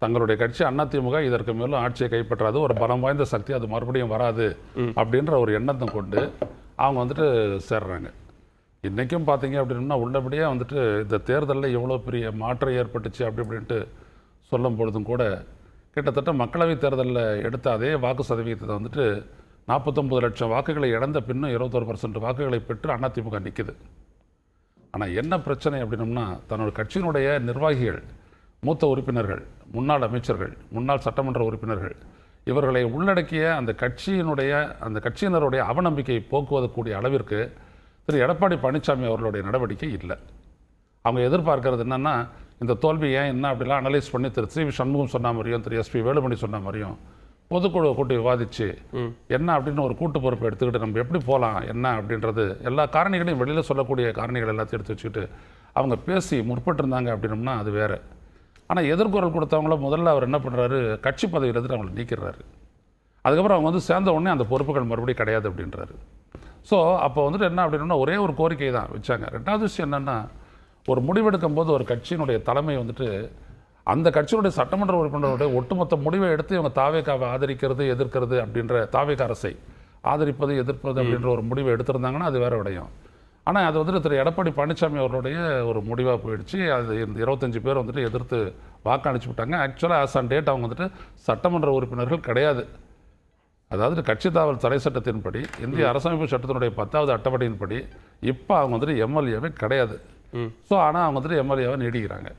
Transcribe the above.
தங்களுடைய கட்சி அதிமுக இதற்கு மேலும் ஆட்சியை கைப்பற்றாது, ஒரு பலம் வாய்ந்த சக்தி, அது மறுபடியும் வராது அப்படின்ற ஒரு எண்ணத்தை கொண்டு அவங்க வந்துட்டு சேர்றாங்க. இன்றைக்கும் பார்த்தீங்க அப்படின்னா உள்ளபடியே வந்துட்டு இந்த தேர்தலில் எவ்வளோ பெரிய மாற்றம் ஏற்பட்டுச்சு அப்படி இப்படின்ட்டு சொல்லும் பொழுதும் கூட கிட்டத்தட்ட மக்களவைத் தேர்தலில் எடுத்த அதே வாக்கு சதவீதத்தை வந்துட்டு 49 லட்சம் வாக்குகளை இழந்த பின்னும் 21% வாக்குகளை பெற்று அதிமுக நிற்குது. ஆனால் என்ன பிரச்சனை அப்படின்னம்னா, தன்னோட கட்சியினுடைய நிர்வாகிகள், மூத்த உறுப்பினர்கள், முன்னாள் அமைச்சர்கள், முன்னாள் சட்டமன்ற உறுப்பினர்கள், இவர்களை உள்ளடக்கிய அந்த கட்சியினருடைய அவநம்பிக்கையை போக்குவதற்கூடிய அளவிற்கு திரு எடப்பாடி பழனிசாமி அவர்களுடைய நடவடிக்கை இல்லை. அவங்க எதிர்பார்க்கறது என்னென்னா, இந்த தோல்வி ஏன் என்ன அப்படிலாம் அனலைஸ் பண்ணி திரு சி வி சண்முகம் சொன்ன மாதிரியும் திரு எஸ்பி வேலுமணி சொன்ன மாதிரியும் பொதுக்குழுவை கூட்டி விவாதிச்சு என்ன அப்படின்னு ஒரு கூட்டு பொறுப்பை எடுத்துக்கிட்டு நம்ம எப்படி போகலாம் என்ன அப்படின்றது எல்லா காரணிகளையும் வெளியில் சொல்லக்கூடிய காரணிகள் எல்லாத்தையும் எடுத்து வச்சுக்கிட்டு அவங்க பேசி முற்பட்டிருந்தாங்க அப்படின்னம்னா அது வேறு. ஆனால் எதிர்குரல் கொடுத்தவங்கள முதல்ல அவர் என்ன பண்ணுறாரு, கட்சி பதவியிலிருந்து அவங்களை நீக்கிறாரு. அதுக்கப்புறம் அவங்க வந்து சேர்ந்த உடனே அந்த பொறுப்புகள் மறுபடியும் கிடையாது அப்படின்றாரு. ஸோ அப்போ வந்துட்டு என்ன அப்படின்னா ஒரே ஒரு கோரிக்கை தான் வச்சாங்க. ரெண்டாவது விஷயம் என்னென்னா, ஒரு முடிவெடுக்கும் போது ஒரு கட்சியினுடைய தலைமை வந்துட்டு அந்த கட்சியினுடைய சட்டமன்ற உறுப்பினருடைய ஒட்டுமொத்த முடிவை எடுத்து இவங்க தாவேக்காவை ஆதரிக்கிறது எதிர்க்கிறது அப்படின்ற தாவேக்கா அரசை ஆதரிப்பது எதிர்ப்பது அப்படின்ற ஒரு முடிவை எடுத்திருந்தாங்கன்னா அது வேற விடயம். ஆனால் அது வந்துட்டு திரு எடப்பாடி பழனிசாமி அவர்களுடைய ஒரு முடிவாக போயிடுச்சு. அது இந்த 25 பேர் வந்துட்டு எதிர்த்து வாக்கு அனுப்பிச்சு விட்டாங்க. ஆக்சுவலாக ஆஸ் ஆன் டேட் அவங்க வந்துட்டு சட்டமன்ற உறுப்பினர்கள் கிடையாது. அதாவது கட்சி தாவல் தடை சட்டத்தின்படி, இந்திய அரசமைப்பு சட்டத்தினுடைய 10வது அட்டவணையின்படி இப்போ அவங்க வந்துட்டு எம்எல்ஏவே கிடையாது. ஸோ ஆனால் அவங்க வந்துட்டு எம்எல்ஏவை நீடிக்கிறாங்க.